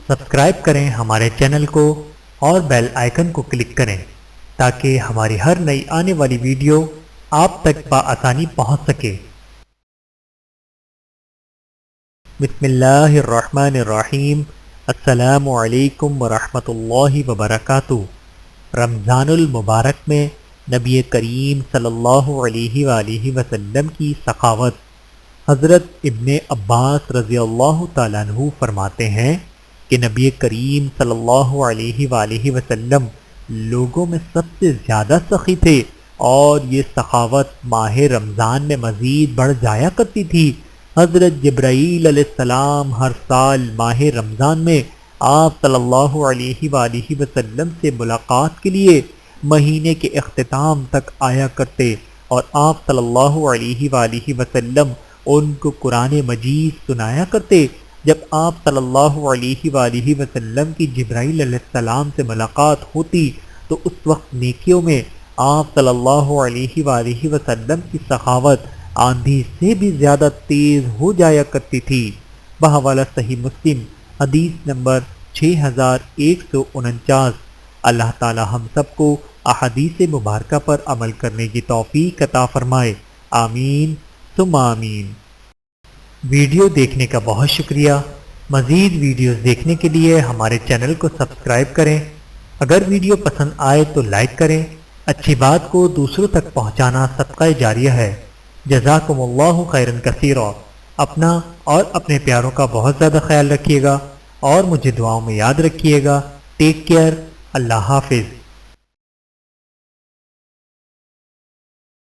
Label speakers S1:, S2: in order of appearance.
S1: Subscribe کریں ہمارے channel کو اور بیل آئیکن کو کلک کریں تاکہ ہماری ہر نئی آنے والی ویڈیو آپ تک بآسانی پہنچ سکے۔ بسم اللہ الرحمن الرحیم۔ السلام علیکم ورحمۃ اللہ وبرکاتہ۔ رمضان المبارک میں نبی کریم صلی اللہ علیہ وآلہ وسلم کی سخاوت۔ حضرت ابن عباس رضی اللہ تعالیٰ عنہ فرماتے ہیں کہ نبی کریم صلی اللہ علیہ وآلہ وسلم لوگوں میں سب سے زیادہ سخی تھے، اور یہ سخاوت ماہ رمضان میں مزید بڑھ جایا کرتی تھی۔ حضرت جبرائیل علیہ السلام ہر سال ماہ رمضان میں آپ صلی اللہ علیہ وآلہ وسلم سے ملاقات کے لیے مہینے کے اختتام تک آیا کرتے، اور آپ صلی اللہ علیہ وآلہ وسلم ان کو قرآن مجید سنایا کرتے۔ جب آپ صلی اللہ علیہ وآلہ وسلم کی جبرائیل علیہ السلام سے ملاقات ہوتی تو اس وقت نیکیوں میں آپ صلی اللہ علیہ وآلہ وسلم کی سخاوت آندھی سے بھی زیادہ تیز ہو جایا کرتی تھی۔ بحوالہ صحیح مسلم حدیث نمبر 6149۔ اللہ تعالی ہم سب کو احادیث مبارکہ پر عمل کرنے کی توفیق عطا فرمائے، آمین ثم آمین۔ ویڈیو دیکھنے کا بہت شکریہ۔ مزید ویڈیوز دیکھنے کے لیے ہمارے چینل کو سبسکرائب کریں۔ اگر ویڈیو پسند آئے تو لائک کریں۔ اچھی بات کو دوسروں تک پہنچانا صدقہ جاریہ ہے۔ جزاکم اللہ خیرا کثیرا۔ اپنا اور اپنے پیاروں کا بہت زیادہ خیال رکھیے گا، اور مجھے دعاؤں میں یاد رکھیے گا۔ Take care. اللہ حافظ۔